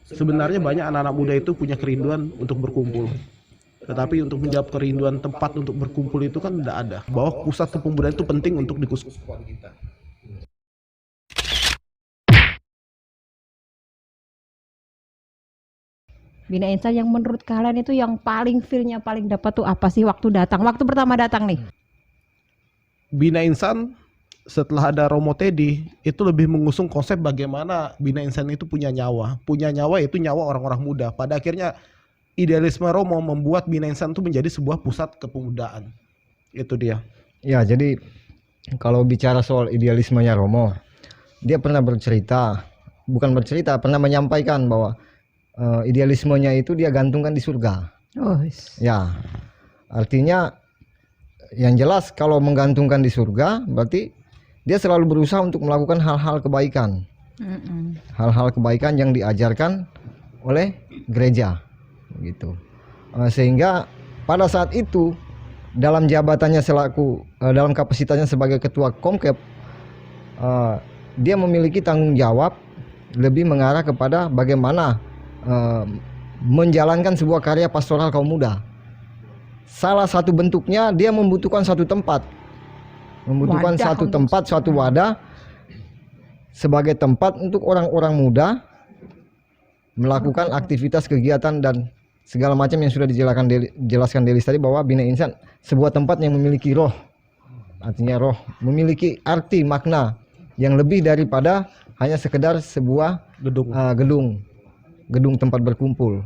Sebenarnya banyak anak-anak muda itu punya kerinduan untuk berkumpul. Tetapi untuk menjawab kerinduan tempat untuk berkumpul itu kan tidak ada. Bahwa pusat kepemudaan itu penting untuk dikhususkan kita. Bina Insan yang menurut kalian itu yang paling feel-nya paling dapat tuh apa sih waktu datang? Waktu pertama datang nih. Bina Insan setelah ada Romo Teddy itu lebih mengusung konsep bagaimana Bina Insan itu punya nyawa. Punya nyawa yaitu nyawa orang-orang muda. Pada akhirnya idealisme Romo membuat Bina Insan itu menjadi sebuah pusat kepemudaan. Itu dia. Ya, jadi kalau bicara soal idealismenya Romo, dia pernah pernah menyampaikan bahwa idealismenya itu dia gantungkan di surga. Oh, ya, artinya yang jelas kalau menggantungkan di surga berarti dia selalu berusaha untuk melakukan hal-hal kebaikan, hal-hal kebaikan yang diajarkan oleh gereja, gitu. Sehingga pada saat itu dalam jabatannya dalam kapasitasnya sebagai ketua Komkep, dia memiliki tanggung jawab lebih mengarah kepada bagaimana menjalankan sebuah karya pastoral kaum muda. Salah satu bentuknya dia membutuhkan satu tempat, suatu wadah sebagai tempat untuk orang-orang muda melakukan aktivitas kegiatan dan segala macam yang sudah dijelaskan Delis tadi, bahwa Bina Insan sebuah tempat yang memiliki roh. Artinya roh memiliki arti makna yang lebih daripada hanya sekedar sebuah gedung tempat berkumpul.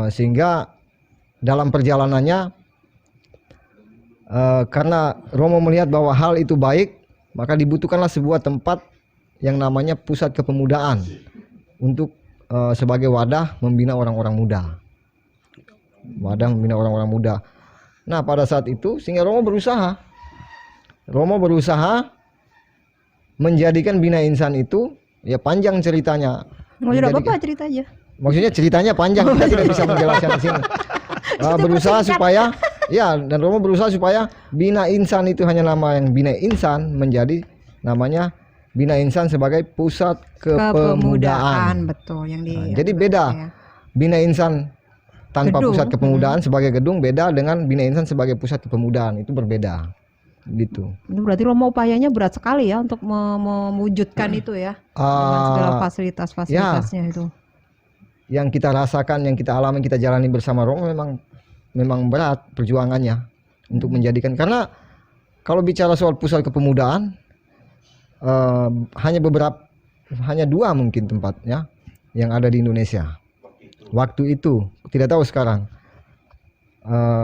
Sehingga dalam perjalanannya, karena Romo melihat bahwa hal itu baik, maka dibutuhkanlah sebuah tempat yang namanya pusat kepemudaan untuk sebagai wadah membina orang-orang muda. Nah, pada saat itu sehingga Romo berusaha menjadikan Bina Insan itu, ya panjang ceritanya. Nggak apa-apa cerita aja. Maksudnya ceritanya panjang, kita tidak bisa menjelaskan di sini. Dan Romo berusaha supaya Bina Insan itu hanya nama yang Bina Insan menjadi namanya Bina Insan sebagai pusat kepemudaan. Betul, jadi beda ya. Bina Insan tanpa pusat kepemudaan sebagai gedung beda dengan Bina Insan sebagai pusat kepemudaan, itu berbeda. Gitu. Ini berarti Romo upayanya berat sekali ya untuk mewujudkan itu ya, dengan segala fasilitasnya itu. Yang kita rasakan, yang kita alami, kita jalani bersama Romo memang berat perjuangannya untuk menjadikan, karena kalau bicara soal pusat kepemudaan hanya 2 mungkin tempatnya yang ada di Indonesia. Waktu itu, tidak tahu sekarang.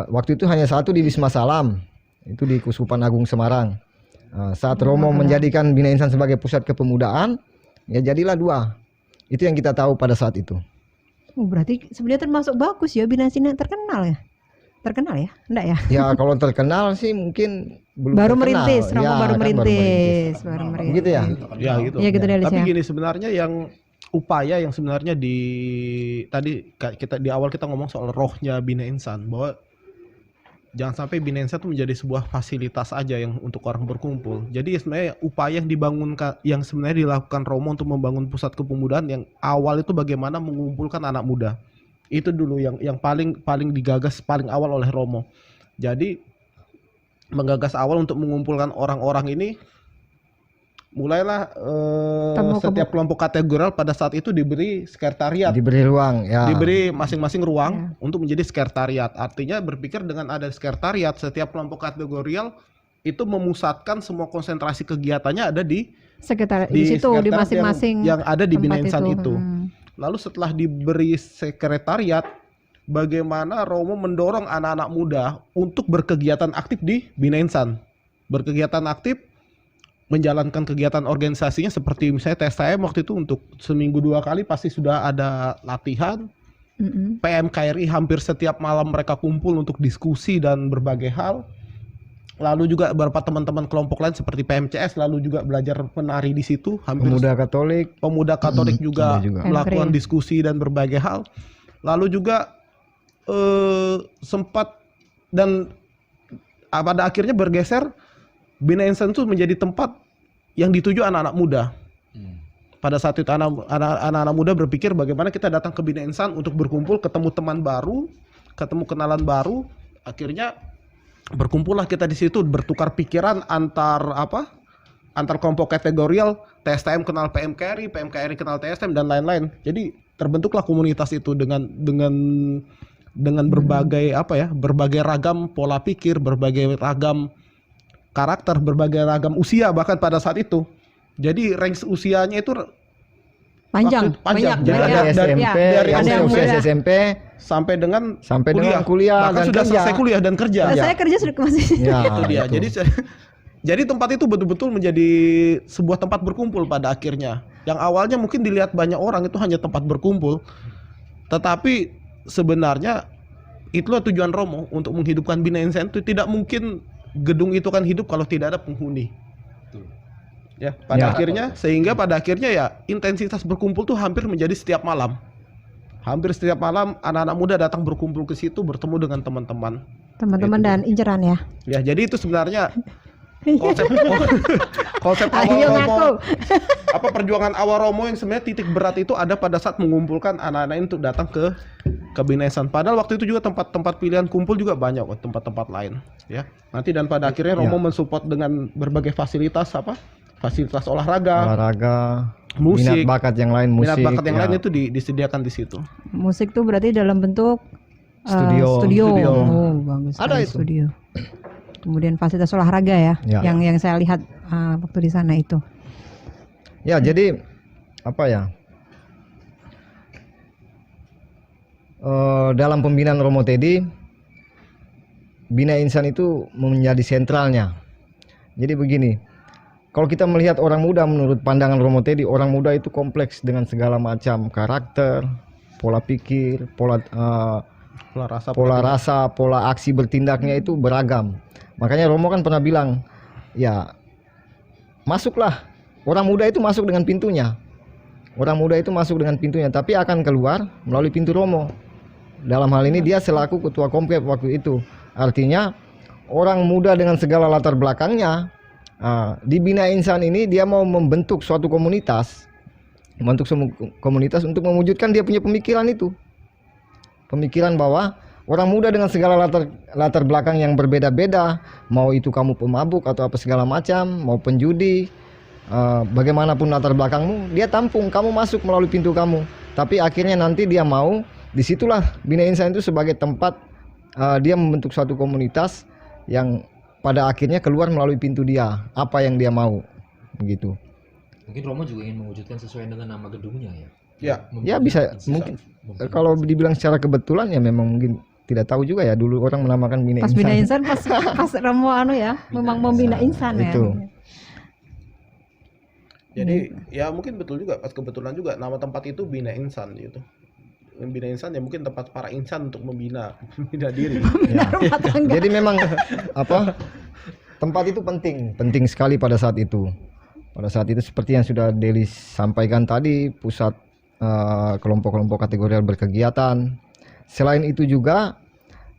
Waktu itu hanya 1 di Wisma Salam, itu di Kuskupan Agung Semarang. Saat Romo menjadikan Bina Insan sebagai pusat kepemudaan, ya jadilah 2. Itu yang kita tahu pada saat itu. Berarti sebenarnya termasuk bagus ya Bina Insan, terkenal ya? Terkenal ya? Enggak ya? Ya kalau terkenal sih mungkin belum baru terkenal. Merintis, Romo baru merintis. Gitu ya? Ya gitu. Ya, gitu. Tapi gini, sebenarnya yang upaya yang sebenarnya tadi kita di awal kita ngomong soal rohnya Bina Insan, bahwa jangan sampai Bina Insan itu menjadi sebuah fasilitas aja yang untuk orang berkumpul. Jadi sebenarnya upaya yang dibangunkan, yang sebenarnya dilakukan Romo untuk membangun pusat kepemudaan yang awal itu bagaimana mengumpulkan anak muda. Itu dulu yang paling digagas paling awal oleh Romo. Jadi menggagas awal untuk mengumpulkan orang-orang ini, mulailah setiap kelompok kategorial pada saat itu diberi sekretariat, diberi ruang, ya. Diberi masing-masing ruang untuk menjadi sekretariat. Artinya berpikir dengan ada sekretariat, setiap kelompok kategorial itu memusatkan semua konsentrasi kegiatannya ada di situ, di masing-masing yang ada di Bina Insan itu. Lalu setelah diberi sekretariat, bagaimana Romo mendorong anak-anak muda untuk berkegiatan aktif di Bina Insan. Berkegiatan aktif, menjalankan kegiatan organisasinya seperti misalnya TSM waktu itu untuk seminggu 2 kali pasti sudah ada latihan. PMKRI hampir setiap malam mereka kumpul untuk diskusi dan berbagai hal. Lalu juga beberapa teman-teman kelompok lain seperti PMCS lalu juga belajar menari di situ. Pemuda Katolik juga melakukan diskusi dan berbagai hal. Lalu juga sempat dan pada akhirnya bergeser Bina Insan itu menjadi tempat yang dituju anak-anak muda. pada saat itu anak-anak muda berpikir bagaimana kita datang ke Bina Insan untuk berkumpul, ketemu teman baru, ketemu kenalan baru, akhirnya berkumpullah kita di situ, bertukar pikiran antar kelompok kategorial, TSTM kenal PMKRI, PMKRI kenal TSTM dan lain-lain. Jadi terbentuklah komunitas itu dengan berbagai berbagai ragam pola pikir, berbagai ragam karakter, berbagai ragam usia bahkan pada saat itu. Jadi range usianya itu panjang. Jadi Banyak. dari ada yang usia muda. SMP sampai dengan kuliah bahkan dan sudah kerja. selesai kuliah dan kerja. Saya kerja sudah masih. Ya, Itu dia. itu. Jadi tempat itu betul-betul menjadi sebuah tempat berkumpul pada akhirnya. Yang awalnya mungkin dilihat banyak orang itu hanya tempat berkumpul, tetapi sebenarnya itulah tujuan Romo untuk menghidupkan Bina Insan itu. Tidak mungkin gedung itu kan hidup kalau tidak ada penghuni. Ya, sehingga pada akhirnya ya intensitas berkumpul tuh hampir menjadi setiap malam. Hampir setiap malam anak-anak muda datang berkumpul ke situ, bertemu dengan teman-teman Dan inceran ya. Ya, jadi itu sebenarnya konsep Ayo awal ngaku. Romo, perjuangan awal Romo yang sebenarnya titik berat itu ada pada saat mengumpulkan anak-anak ini untuk datang ke Bina Insan. Padahal waktu itu juga tempat-tempat pilihan kumpul juga banyak kok, tempat-tempat lain ya. Nanti dan pada akhirnya Romo mensupport dengan berbagai fasilitas fasilitas olahraga, musik, minat bakat yang lain lain itu disediakan di situ. Musik tuh berarti dalam bentuk Studio. Oh, bagus. Ada sekali, itu. studio. Kemudian fasilitas olahraga ya, yang saya lihat waktu di sana itu. Ya, jadi dalam pembinaan Romo Tedi, Bina Insan itu menjadi sentralnya. Jadi begini, kalau kita melihat orang muda menurut pandangan Romo Tedi, orang muda itu kompleks dengan segala macam karakter, pola pikir, pola rasa, pola aksi bertindaknya itu beragam. Makanya Romo kan pernah bilang, ya masuklah, orang muda itu masuk dengan pintunya. Orang muda itu masuk dengan pintunya, tapi akan keluar melalui pintu Romo. Dalam hal ini dia selaku ketua Komkep waktu itu. Artinya orang muda dengan segala latar belakangnya, di Bina Insan ini dia mau membentuk suatu komunitas, untuk mewujudkan dia punya pemikiran itu. Pemikiran bahwa orang muda dengan segala latar belakang yang berbeda-beda, mau itu kamu pemabuk atau apa segala macam, mau penjudi, bagaimanapun latar belakangmu, dia tampung, kamu masuk melalui pintu kamu. Tapi akhirnya nanti dia mau, disitulah Bina Insan itu sebagai tempat dia membentuk suatu komunitas yang pada akhirnya keluar melalui pintu dia, apa yang dia mau, begitu. Mungkin Romo juga ingin mewujudkan sesuai dengan nama gedungnya ya. Ya bisa, mungkin kalau dibilang secara kebetulan ya memang mungkin tidak tahu juga ya, dulu orang menamakan Bina Insan. Pas Bina Insan pas Romo memang membina Insan ya. Itu. Jadi ya mungkin betul juga, pas kebetulan juga nama tempat itu Bina Insan gitu. Bina Insan ya mungkin tempat para insan untuk membina diri. Jadi memang tempat itu penting sekali pada saat itu. Pada saat itu seperti yang sudah Delis sampaikan tadi, pusat kelompok-kelompok kategorial berkegiatan. Selain itu juga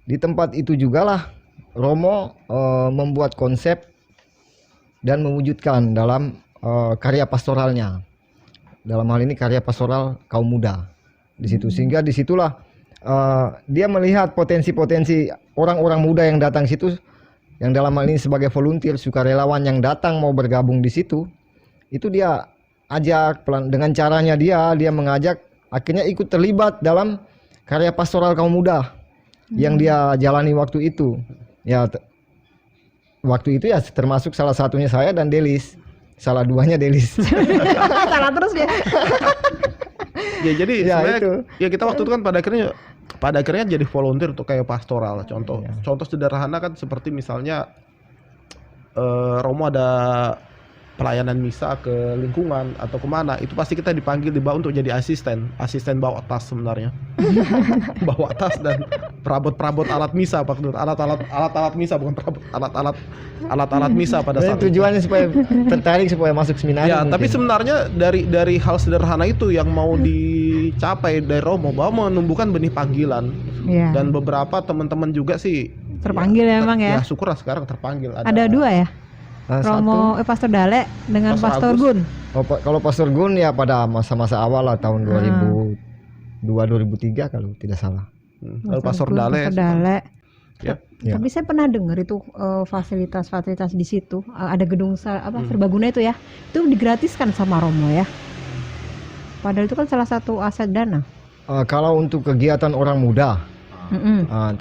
di tempat itu jugalah Romo membuat konsep dan mewujudkan dalam karya pastoralnya. Dalam hal ini karya pastoral kaum muda. Di situ, sehingga disitulah dia melihat potensi-potensi orang-orang muda yang datang situ, yang dalam hal ini sebagai volunteer, sukarelawan yang datang mau bergabung di situ, itu dia ajak dengan caranya dia mengajak, akhirnya ikut terlibat dalam karya pastoral kaum muda yang dia jalani waktu itu. Ya waktu itu ya termasuk salah satunya saya dan Delis, salah duanya Delis. Salah terus dia. Ya jadi Ya, sebenarnya itu. ya kita waktu itu kan pada akhirnya jadi volunteer untuk kayak pastoral. Contoh sederhana kan seperti misalnya Romo ada pelayanan misa ke lingkungan atau kemana, itu pasti kita dibawa untuk jadi asisten bawa tas sebenarnya. Bawa tas dan perabot alat misa, alat misa, bukan perabot alat misa pada saat tujuannya supaya tertarik supaya masuk seminari. Ya, mungkin. tapi sebenarnya dari hal sederhana itu yang mau dicapai dari Romo, bahwa menumbuhkan benih panggilan. Iya. Dan beberapa teman-teman juga sih Terpanggil ya, emang ya. Ya syukurlah sekarang terpanggil. Ada 2 ya? Romo Pastor Dale dengan Pastor Pastor Gun. Kalau Pastor Gun ya pada masa-masa awal lah tahun 2002 2003 kalau tidak salah. Lalu Pastor Gun, Dale. Pastor Dale. Ya. Ya. Tapi saya pernah dengar itu fasilitas-fasilitas di situ, ada gedung serbaguna itu ya, itu digratiskan sama Romo ya. Padahal itu kan salah satu aset Dana. Kalau untuk kegiatan orang muda,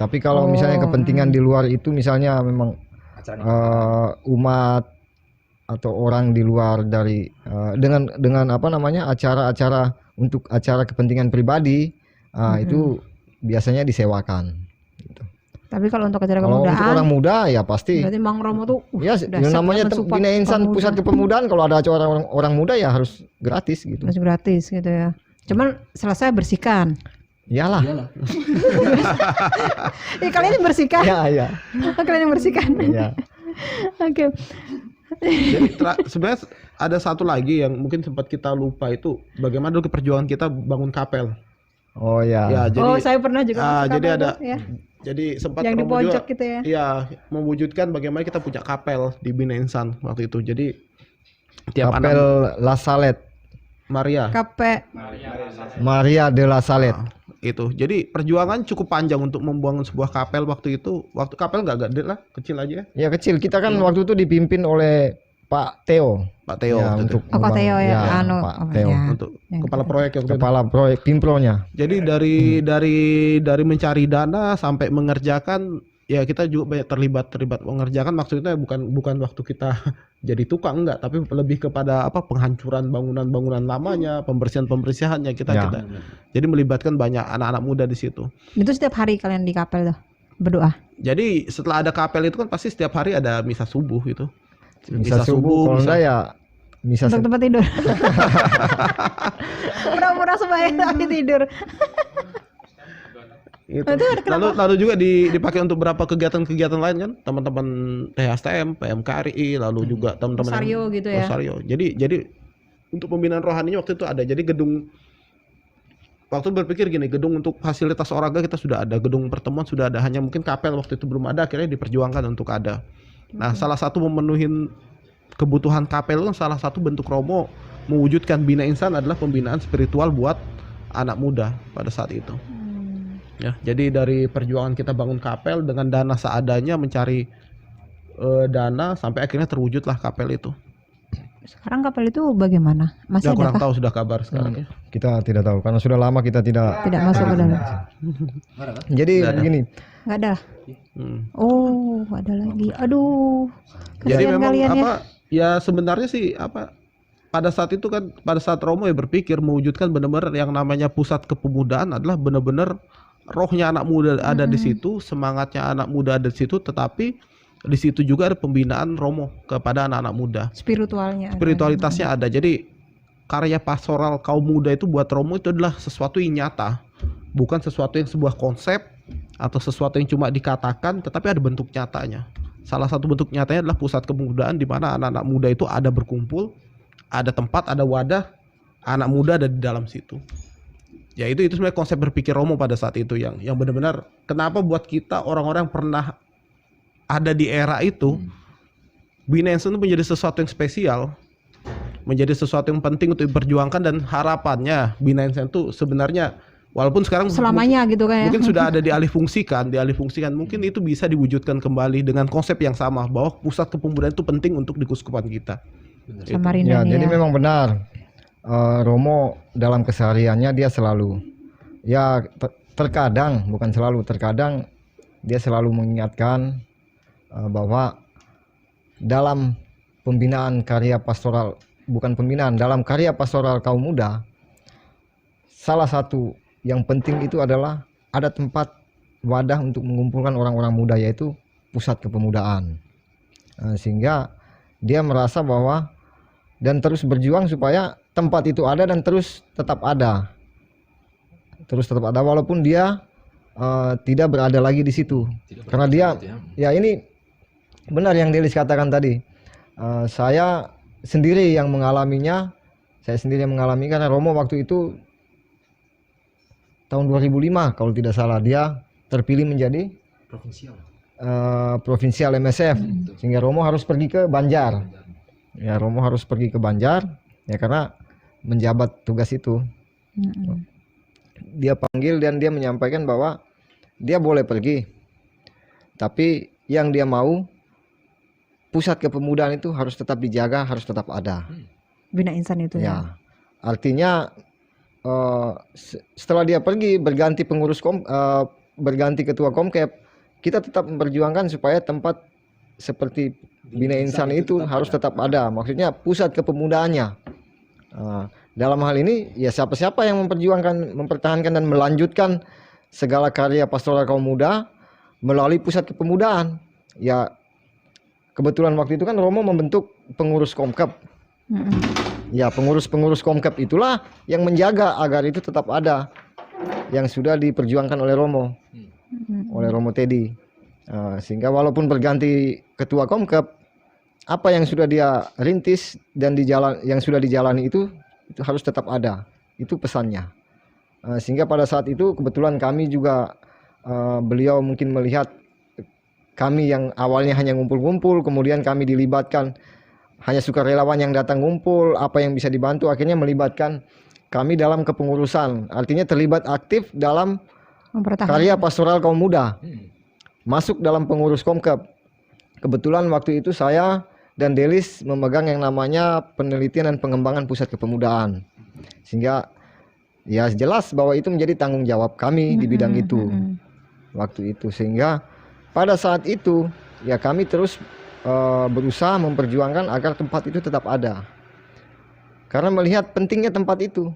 tapi kalau misalnya kepentingan di luar itu, misalnya memang umat atau orang di luar dari dengan apa namanya acara-acara untuk acara kepentingan pribadi, itu biasanya disewakan. Gitu. Tapi kalau untuk acara Kalau kemudaan, untuk orang muda ya pasti. berarti Mang Romo tuh Ya, yang namanya Bina Insan Pusat Kepemudaan, kalau ada acara orang muda ya harus gratis gitu. harus gratis gitu ya. Cuman selesai bersihkan. Iyalah. Ya kalian yang bersihkan. Iya. Kalian yang bersihkan. Iya. Oke. Jadi sebenarnya ada satu lagi yang mungkin sempat kita lupa, itu bagaimana dulu perjuangan kita bangun kapel. Oh ya. Ya, jadi saya pernah juga masuk jadi kapel ada tuh, ya. Jadi sempat Yang di Romo pojok juga, gitu ya. Iya, mewujudkan bagaimana kita punya kapel di Bina Insan waktu itu. Jadi tiap Kapel anak La Salette, Maria. Maria de la Salette. Itu. Jadi perjuangan cukup panjang untuk membangun sebuah kapel waktu itu. Waktu kapel nggak gede lah, kecil aja. Ya kecil. Kita kan waktu itu dipimpin oleh Pak Theo. Pak Theo Ya, waktu itu. untuk Oh, Pak Theo ya, Pak Theo. ya. Untuk kepala proyek waktu itu. Kepala proyek Pimpronya. Jadi dari mencari dana sampai mengerjakan, ya kita juga banyak terlibat mengerjakan. Maksudnya bukan waktu kita jadi tukang, enggak, tapi lebih kepada penghancuran bangunan lamanya, pembersihannya kita. Jadi melibatkan banyak anak-anak muda di situ. Itu setiap hari kalian di kapel tuh berdoa. Jadi setelah ada kapel itu kan pasti setiap hari ada misa subuh itu. Misa subuh, kalau enggak ya misa Untuk tempat tidur. Pura-pura supaya tapi tidur. Gitu. Itu Lalu juga dipakai untuk beberapa kegiatan-kegiatan lain kan, teman-teman THSTM, PMKRI, lalu juga teman-teman Rosario gitu ya. Rosario. Jadi untuk pembinaan rohaninya waktu itu ada. Jadi gedung, waktu berpikir gini, gedung untuk fasilitas olahraga kita sudah ada, gedung pertemuan sudah ada, hanya mungkin kapel waktu itu belum ada, akhirnya diperjuangkan untuk ada. Nah, salah satu memenuhi kebutuhan kapel itu, salah satu bentuk Romo mewujudkan Bina Insan adalah pembinaan spiritual buat anak muda pada saat itu. Ya, jadi dari perjuangan kita bangun kapel dengan dana seadanya, mencari dana sampai akhirnya terwujudlah kapel itu. Sekarang kapel itu bagaimana? Masih Ya, kurang ada kah? tahu sudah kabar sekarang ya. kita tidak tahu karena sudah lama kita tidak Masuk ke dalam. Jadi begini, Enggak ada. Oh, ada lagi. Aduh. Jadi Kasihan memang kalian ya. ya sebenarnya sih pada saat itu kan, pada saat Romo ya berpikir mewujudkan benar-benar yang namanya pusat kepemudaan adalah benar-benar rohnya anak muda ada di situ, semangatnya anak muda ada di situ, tetapi di situ juga ada pembinaan Romo kepada anak-anak muda. Spiritualitasnya ada. Jadi karya pastoral kaum muda itu buat Romo itu adalah sesuatu yang nyata, bukan sesuatu yang sebuah konsep atau sesuatu yang cuma dikatakan, tetapi ada bentuk nyatanya. Salah satu bentuk nyatanya adalah pusat kepemudaan di mana anak-anak muda itu ada berkumpul, ada tempat, ada wadah, anak muda ada di dalam situ. Ya itu sebenarnya konsep berpikir Romo pada saat itu yang benar-benar kenapa buat kita orang-orang yang pernah ada di era itu, Bina Insan itu menjadi sesuatu yang spesial, menjadi sesuatu yang penting untuk diperjuangkan, dan harapannya Bina Insan itu sebenarnya walaupun sekarang selamanya gitu kan ya. Mungkin sudah ada dialih fungsikan, mungkin itu bisa diwujudkan kembali dengan konsep yang sama, bahwa pusat kepemudaan itu penting untuk di keuskupan kita. Samarinda jadi memang benar. Romo dalam kesehariannya dia selalu terkadang dia selalu mengingatkan bahwa dalam pembinaan karya pastoral, dalam karya pastoral kaum muda, salah satu yang penting itu adalah ada tempat wadah untuk mengumpulkan orang-orang muda, yaitu pusat kepemudaan. Sehingga dia merasa bahwa dan terus berjuang supaya tempat itu ada dan terus tetap ada walaupun dia tidak berada lagi di situ. Karena dia ini benar yang Delis katakan tadi. Saya sendiri yang mengalaminya. Saya sendiri yang mengalami karena Romo waktu itu tahun 2005 kalau tidak salah dia terpilih menjadi provinsial MSF, sehingga Romo harus pergi ke Banjar. Ya, Romo harus pergi ke Banjar ya karena menjabat tugas itu. Dia panggil dan dia menyampaikan bahwa dia boleh pergi, tapi yang dia mau pusat kepemudaan itu harus tetap dijaga, harus tetap ada. Bina Insan itu ya. Ya, artinya setelah dia pergi berganti berganti ketua Komkep, kita tetap memperjuangkan supaya tempat seperti Bina Insan itu harus tetap ada. Maksudnya pusat kepemudaannya. Dalam hal ini ya siapa-siapa yang mempertahankan dan melanjutkan segala karya pastoral kaum muda melalui pusat kepemudaan. Ya kebetulan waktu itu kan Romo membentuk pengurus Komkep. Ya pengurus-pengurus Komkep itulah yang menjaga agar itu tetap ada, yang sudah diperjuangkan oleh Romo, oleh Romo Teddy. Sehingga walaupun berganti ketua Komkep, apa yang sudah dia rintis dan yang sudah dijalani itu harus tetap ada. Itu pesannya. Sehingga pada saat itu kebetulan kami juga beliau mungkin melihat kami yang awalnya hanya ngumpul-ngumpul, kemudian kami dilibatkan, hanya sukarelawan yang datang ngumpul, apa yang bisa dibantu, akhirnya melibatkan kami dalam kepengurusan. Artinya terlibat aktif dalam karya pastoral kaum muda, masuk dalam pengurus Komkep. Kebetulan waktu itu saya dan Delis memegang yang namanya penelitian dan pengembangan pusat kepemudaan, sehingga ya jelas bahwa itu menjadi tanggung jawab kami di bidang itu waktu itu. Sehingga pada saat itu ya kami terus berusaha memperjuangkan agar tempat itu tetap ada, karena melihat pentingnya tempat itu.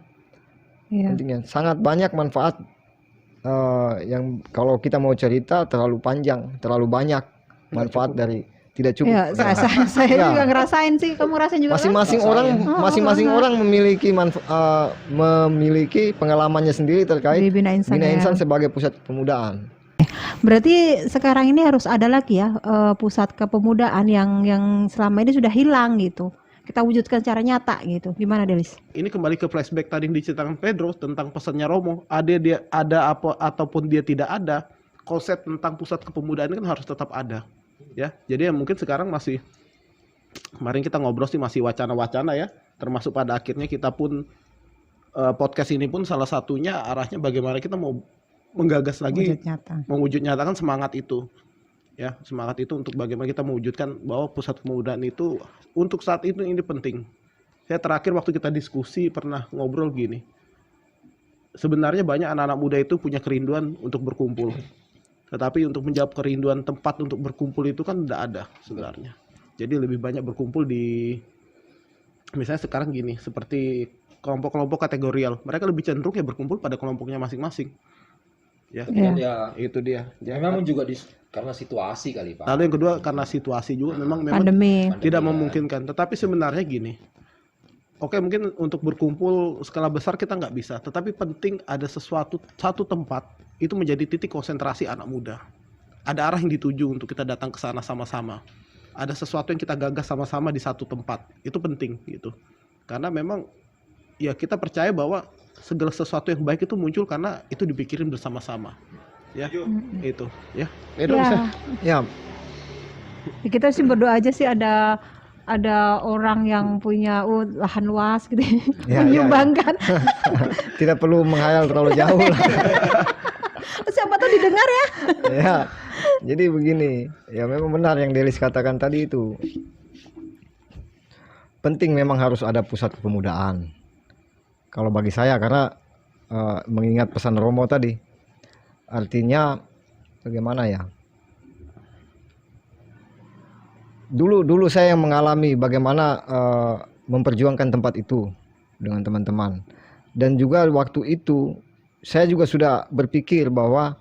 Pentingnya sangat banyak manfaat yang kalau kita mau cerita terlalu panjang, terlalu banyak manfaat dari tidak cukup. Ya, saya juga ngerasain sih, kamu ngerasain juga masing-masing orang memiliki pengalamannya sendiri terkait Bina Insan sebagai pusat kepemudaan. Berarti sekarang ini harus ada lagi ya pusat kepemudaan yang selama ini sudah hilang gitu. Kita wujudkan secara nyata gitu. Gimana Delis? Ini kembali ke flashback tadi yang diceritakan Pedro tentang pesannya Romo. Ada apa ataupun dia tidak ada, konsep tentang pusat kepemudaan kan harus tetap ada. Ya, jadi mungkin sekarang kemarin kita ngobrol sih masih wacana-wacana ya. Termasuk pada akhirnya kita pun podcast ini pun salah satunya arahnya bagaimana kita mau menggagas lagi, mewujud nyatakan semangat itu, ya semangat itu untuk bagaimana kita mewujudkan bahwa pusat kepemudaan itu untuk saat itu ini penting. Saya terakhir waktu kita diskusi pernah ngobrol gini, sebenarnya banyak anak-anak muda itu punya kerinduan untuk berkumpul, tetapi untuk menjawab kerinduan tempat untuk berkumpul itu kan tidak ada sebenarnya. Jadi lebih banyak berkumpul di, misalnya sekarang gini, seperti kelompok-kelompok kategorial, mereka lebih cenderung ya berkumpul pada kelompoknya masing-masing. Ya, itu dia. Ya, memang juga karena situasi kali Pak. Lalu yang kedua karena situasi juga memang pandemi tidak memungkinkan. Tetapi sebenarnya gini, oke mungkin untuk berkumpul skala besar kita nggak bisa. Tetapi penting ada satu tempat itu menjadi titik konsentrasi anak muda. Ada arah yang dituju untuk kita datang ke sana sama-sama. Ada sesuatu yang kita gagas sama-sama di satu tempat. Itu penting gitu. Karena memang ya kita percaya bahwa segala sesuatu yang baik itu muncul karena itu dipikirin bersama-sama. Ya, itu ya. Ya. Kita sih berdoa aja sih ada orang yang punya lahan luas gitu menyumbangkan. Tidak perlu menghayal terlalu jauh lah. Siapa tahu didengar ya. Ya. Jadi begini, ya memang benar yang Delis katakan tadi itu. Penting memang harus ada pusat kepemudaan. Kalau bagi saya karena mengingat pesan Romo tadi, artinya bagaimana ya? Dulu saya yang mengalami bagaimana memperjuangkan tempat itu dengan teman-teman, dan juga waktu itu saya juga sudah berpikir bahwa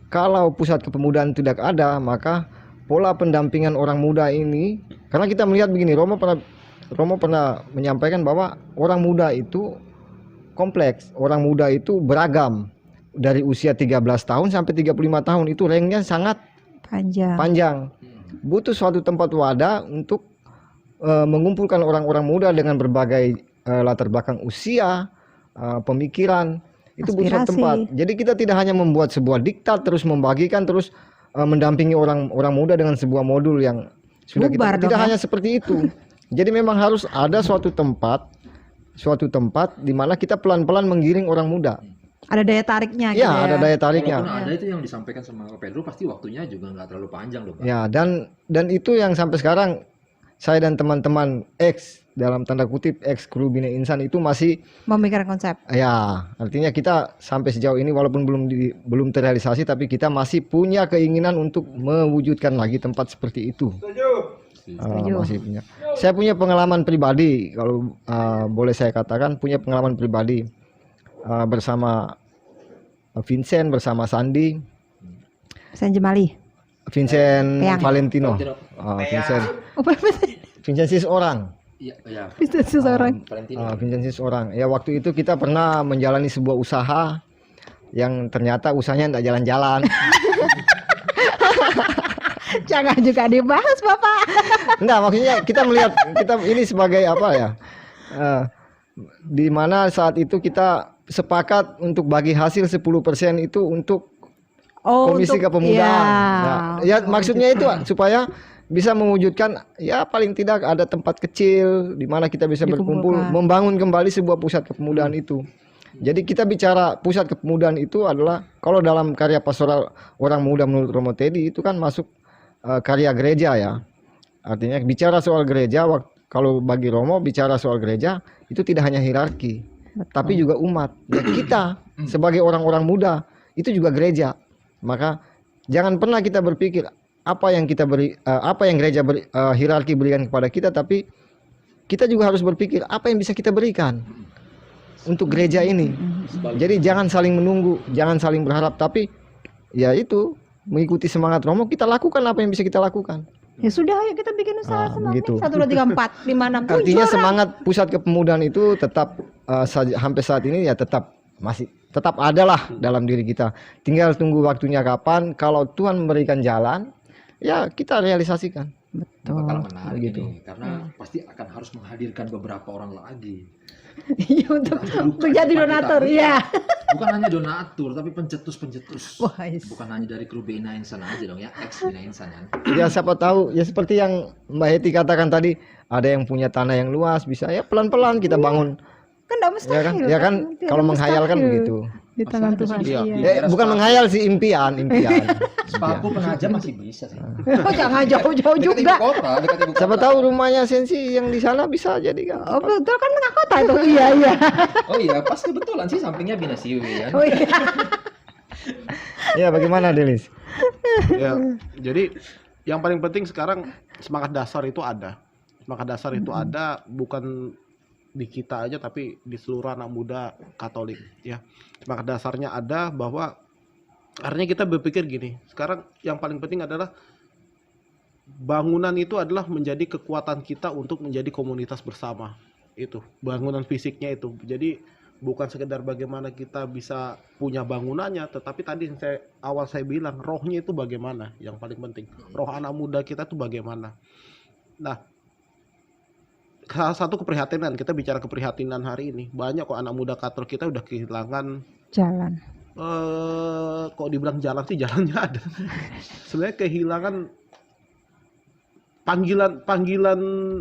kalau pusat kepemudaan tidak ada, maka pola pendampingan orang muda ini, karena kita melihat begini, Romo pernah menyampaikan bahwa orang muda itu kompleks, orang muda itu beragam. Dari usia 13 tahun sampai 35 tahun itu ranknya sangat panjang. Butuh suatu tempat wadah untuk mengumpulkan orang-orang muda dengan berbagai latar belakang usia, pemikiran. Itu butuh suatu tempat. Jadi kita tidak hanya membuat sebuah diktat terus membagikan terus mendampingi orang muda dengan sebuah modul yang sudah Bubar kita dong tidak ya. hanya seperti itu. Jadi memang harus ada suatu tempat di mana kita pelan-pelan menggiring orang muda. Ada daya tariknya gitu Ya, ya. ada daya tariknya. Kalaupun ada itu yang disampaikan sama Pak Pedro pasti waktunya juga nggak terlalu panjang loh, Pak. Ya, dan itu yang sampai sekarang saya dan teman-teman X dalam tanda kutip X kru Bina Insan itu masih Memikirkan konsep. ya, artinya kita sampai sejauh ini walaupun belum terrealisasi tapi kita masih punya keinginan untuk mewujudkan lagi tempat seperti itu. Setuju. Masih punya. Saya punya pengalaman pribadi kalau boleh saya katakan punya pengalaman pribadi bersama Vincent, bersama Sandi, Sen Jemali. Vincent Peyang. Valentino, Oh, Vincent seseorang. Iya, iya. bisa seseorang. Valentino. Vincent seseorang. Ya waktu itu kita pernah menjalani sebuah usaha yang ternyata usahanya tidak jalan-jalan. Jangan juga dibahas, Bapak. Enggak, maksudnya kita melihat kita ini sebagai apa ya? Di mana saat itu kita sepakat untuk bagi hasil 10% itu untuk komisi untuk- kepemudaan. ya. Ya maksudnya itu supaya bisa mewujudkan ya paling tidak ada tempat kecil di mana kita bisa berkumpul, Dikumpulkan. membangun kembali sebuah pusat kepemudaan itu. Jadi kita bicara pusat kepemudaan itu adalah kalau dalam karya pastoral orang muda menurut Romo Teddy itu kan masuk karya gereja ya. Artinya bicara soal gereja, kalau bagi Romo bicara soal gereja itu tidak hanya hierarki, tapi juga umat. Ya, kita sebagai orang-orang muda itu juga gereja. Maka jangan pernah kita berpikir apa yang kita beri, apa yang gereja hierarki berikan kepada kita, tapi kita juga harus berpikir apa yang bisa kita berikan untuk gereja ini. Jadi jangan saling menunggu, jangan saling berharap, tapi ya itu mengikuti semangat Romo, kita lakukan apa yang bisa kita lakukan. Ya sudah, ayo kita bikin usaha sama begitu. 1, 2, 3, 4, 5, 6, 7 Artinya orang. semangat pusat kepemudaan itu tetap sampai saat ini ya tetap ada lah dalam diri kita. Tinggal tunggu waktunya kapan. Kalau Tuhan memberikan jalan, ya kita realisasikan. Bakal Betul. menarik Begitu. ini karena pasti akan harus menghadirkan beberapa orang lagi. Iya, untuk Bukan jadi cuma donatur, kita, iya. Bukan hanya donatur, tapi pencetus-pencetus. Wah, is. Bukan hanya dari kru Bina Insan aja dong ya, ex Bina Insan kan. Ya siapa tahu ya seperti yang Mbak Heti katakan tadi, ada yang punya tanah yang luas bisa ya pelan-pelan kita bangun. Kan enggak mustahil. Ya kan Tidak kalau menghayal kan mustahil. begitu. Di tangan Masih ada Tuhan. sih, Iya. iya. Bukan menghayal sih, impian. Sepaku pengaja masih bisa sih. Oh, jangan jauh-jauh Dekat juga. ibu kota, dekat ibu kota. Siapa tahu rumahnya Sensi yang di sana bisa jadi kan. Oh, betul kan tengah kota itu. Iya, iya. Oh iya, pas kebetulan sih sampingnya Bina Siwi kan. Oh iya. Ya bagaimana Delis? Ya, jadi yang paling penting sekarang semangat dasar itu ada. Semangat dasar itu ada bukan di kita aja tapi di seluruh anak muda Katolik ya. Semangat dasarnya ada bahwa artinya kita berpikir gini, sekarang yang paling penting adalah bangunan itu adalah menjadi kekuatan kita untuk menjadi komunitas bersama. Itu, bangunan fisiknya itu. Jadi bukan sekedar bagaimana kita bisa punya bangunannya, tetapi tadi yang saya bilang rohnya itu bagaimana yang paling penting. Roh anak muda kita itu bagaimana. Nah, salah satu keprihatinan, kita bicara keprihatinan hari ini, banyak kok anak muda Katolik kita udah kehilangan Jalan. kok dibilang jalan sih jalannya ada. Sebenarnya kehilangan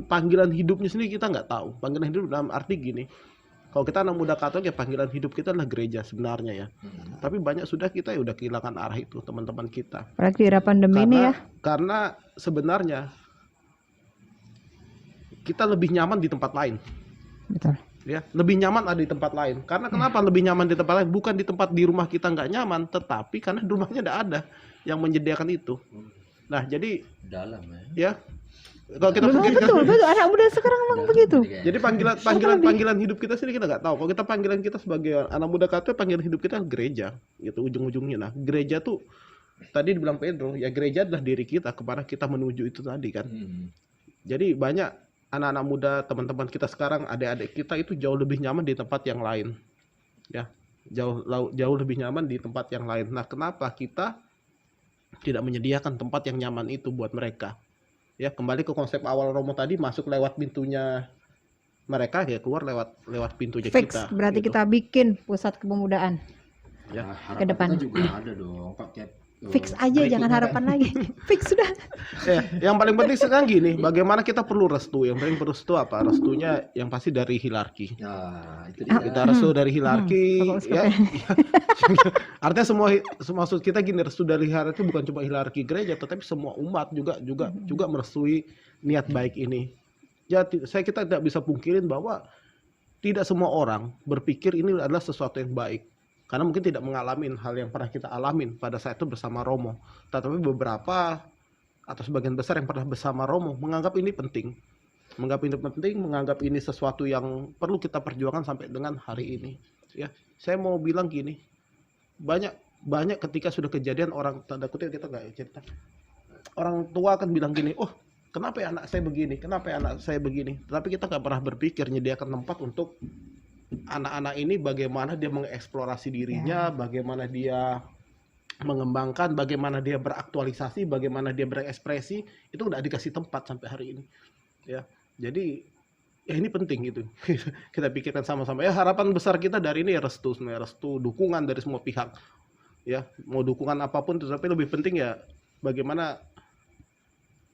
panggilan hidupnya sendiri kita nggak tahu. Panggilan hidup dalam arti gini. Kalau kita anak muda Katolik ya panggilan hidup kita adalah gereja sebenarnya ya. Tapi banyak sudah kita ya udah kehilangan arah itu teman-teman kita. Apalagi di era pandemi ini ya. Karena sebenarnya kita lebih nyaman di tempat lain. Betul. Ya, lebih nyaman ada di tempat lain. Karena kenapa lebih nyaman di tempat lain? Bukan di tempat di rumah kita nggak nyaman, tetapi karena di rumahnya tidak ada yang menyediakan itu. Nah, jadi Dalam ya ya. kalau kita pikir Betul, betul. Anak muda sekarang memang begitu. jadi panggilan hidup kita sendiri kita nggak tahu. Kalau kita panggilan kita sebagai anak muda Katolik, panggilan hidup kita gereja, gitu ujung-ujungnya. Nah, gereja tuh tadi dibilang Pedro, ya gereja adalah diri kita kemana kita menuju itu tadi kan. Jadi banyak anak-anak muda teman-teman kita sekarang, adik-adik kita itu jauh lebih nyaman di tempat yang lain, ya jauh lebih nyaman di tempat yang lain. Nah, kenapa kita tidak menyediakan tempat yang nyaman itu buat mereka? Ya, kembali ke konsep awal Romo tadi, masuk lewat pintunya mereka, ya keluar lewat pintunya Fix. kita. Berarti gitu. kita bikin pusat kepemudaan. Ya, Harapan ke depan. kita juga ada dong, Pak. Kayak Fix aja, jangan harapan lagi. Fix sudah. Yang paling penting sekarang gini, bagaimana kita perlu restu. Yang paling perlu restu apa? Restunya yang pasti dari hierarki. Nah, itu dia. Kita restu dari hierarki, Bapak ya. Artinya semua maksud kita gini, restu dari hierarki bukan cuma hierarki gereja, tetapi semua umat juga merestui niat baik ini. Jadi kita tidak bisa pungkirin bahwa tidak semua orang berpikir ini adalah sesuatu yang baik. Karena mungkin tidak mengalami hal yang pernah kita alamin pada saat itu bersama Romo. Tetapi beberapa atau sebagian besar yang pernah bersama Romo menganggap ini penting. Menganggap ini sesuatu yang perlu kita perjuangkan sampai dengan hari ini. Ya, saya mau bilang gini, banyak ketika sudah kejadian orang, tanda kutip kita nggak cerita, orang tua akan bilang gini, oh kenapa ya anak saya begini, kenapa ya anak saya begini. Tapi kita nggak pernah berpikir menyediakan tempat untuk anak-anak ini, bagaimana dia mengeksplorasi dirinya, bagaimana dia mengembangkan, bagaimana dia beraktualisasi, bagaimana dia berekspresi, itu udah dikasih tempat sampai hari ini. Ya, jadi ya ini penting gitu. Kita pikirkan sama-sama. Ya harapan besar kita dari ini ya restu, sebenarnya restu, dukungan dari semua pihak. Ya, mau dukungan apapun, tetapi lebih penting ya bagaimana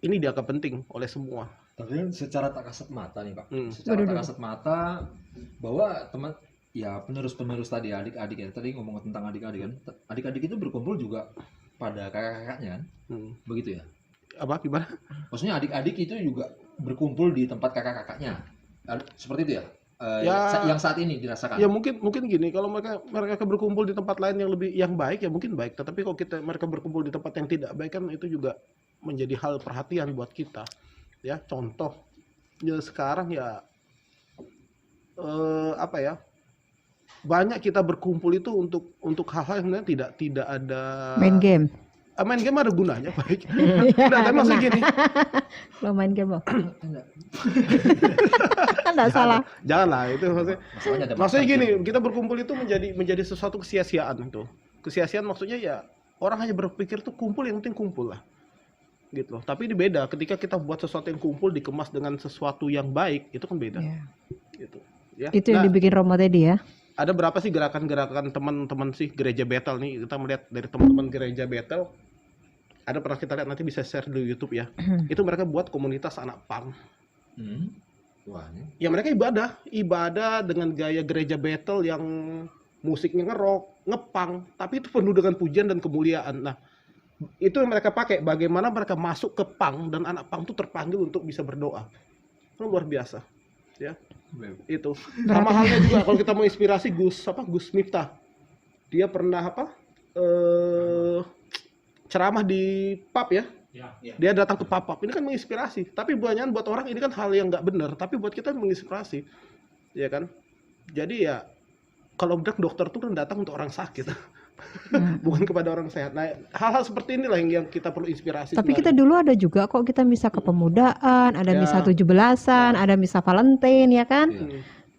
ini dianggap penting oleh semua. Tapi secara tak kasat mata nih Pak, secara tak kasat mata bahwa teman ya penerus-penerus tadi adik-adik ya, tadi ngomong tentang adik-adik kan, adik-adik itu berkumpul juga pada kakak-kakaknya kan, begitu ya? Apa gimana? Maksudnya adik-adik itu juga berkumpul di tempat kakak-kakaknya, seperti itu ya? Yang saat ini dirasakan. Ya mungkin gini, kalau mereka berkumpul di tempat lain yang baik ya mungkin baik, tetapi kalau mereka berkumpul di tempat yang tidak baik kan itu juga menjadi hal perhatian buat kita. Ya contoh ya sekarang ya apa ya, banyak kita berkumpul itu untuk hal-hal yang sebenarnya tidak ada Main game. Main game ada gunanya baik. Nah, tapi maksudnya gini, Lo main game lo. Enggak salah. janganlah itu maksudnya gini, gitu. kita berkumpul itu menjadi sesuatu kesia-siaan itu. Kesia-siaan maksudnya ya orang hanya berpikir tuh kumpul, yang penting kumpul lah. Gitu loh. Tapi ini beda ketika kita buat sesuatu yang kumpul dikemas dengan sesuatu yang baik, itu kan beda. Gitu. Ya. Itu yang dibikin Romo tadi ya. Ada berapa sih gerakan-gerakan teman-teman sih gereja Bethel nih, kita melihat dari teman-teman gereja Bethel, ada pernah kita lihat, nanti bisa share di YouTube ya. Itu mereka buat komunitas anak pang. Wah, Ya mereka ibadah dengan gaya gereja Bethel yang musiknya ngerok, ngepang, tapi itu penuh dengan pujian dan kemuliaan. Nah, itu yang mereka pakai, bagaimana mereka masuk ke pang dan anak pang itu terpanggil untuk bisa berdoa. Itu luar biasa. Ya. Itu. Sama halnya juga kalau kita mau inspirasi Gus Miftah. Dia pernah ceramah di pub ya. Dia datang ke pub. Ini kan menginspirasi. Tapi buat orang ini kan hal yang nggak benar, tapi buat kita menginspirasi. Ya kan? Jadi ya kalau dokter itu kan datang untuk orang sakit. Bukan kepada orang sehat. Nah, hal-hal seperti inilah yang kita perlu inspirasi. Tapi kita dulu ada juga kok, kita misa kepemudaan, ada misa 17-an, ada misa Valentine ya kan?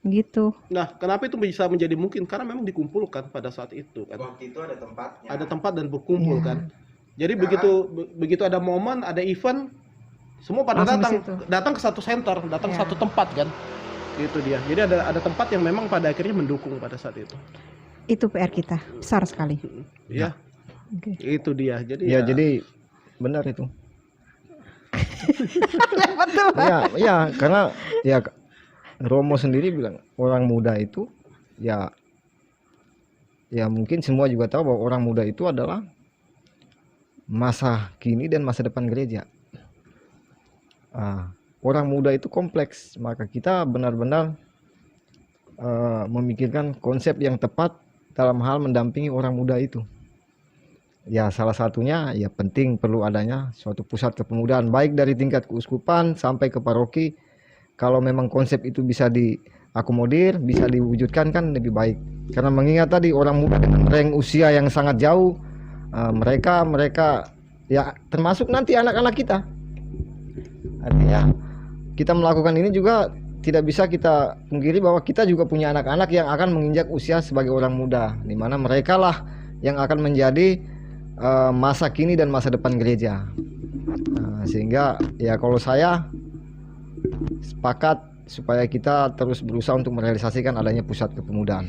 Gitu. Nah, kenapa itu bisa menjadi mungkin? Karena memang dikumpulkan pada saat itu kan. Waktu itu ada tempatnya. Ada tempat dan berkumpul kan. Jadi begitu ada momen, ada event, semua pada datang ke satu center, datang ke satu tempat kan. Itu dia. Jadi ada tempat yang memang pada akhirnya mendukung pada saat itu. Itu PR kita besar sekali. Ya. Itu dia. Jadi jadi benar itu. Betul. Ya, karena ya Romo sendiri bilang orang muda itu ya mungkin semua juga tahu bahwa orang muda itu adalah masa kini dan masa depan gereja. Orang muda itu kompleks, maka kita benar-benar memikirkan konsep yang tepat dalam hal mendampingi orang muda itu. Ya salah satunya ya penting perlu adanya suatu pusat kepemudaan baik dari tingkat keuskupan sampai ke paroki. Kalau memang konsep itu bisa diakomodir, bisa diwujudkan kan lebih baik. Karena mengingat tadi orang muda dengan rank usia yang sangat jauh, mereka ya termasuk nanti anak-anak kita. Artinya kita melakukan ini juga tidak bisa kita pungkiri bahwa kita juga punya anak-anak yang akan menginjak usia sebagai orang muda, di mana mereka lah yang akan menjadi masa kini dan masa depan gereja. Sehingga ya kalau saya sepakat supaya kita terus berusaha untuk merealisasikan adanya pusat kepemudaan.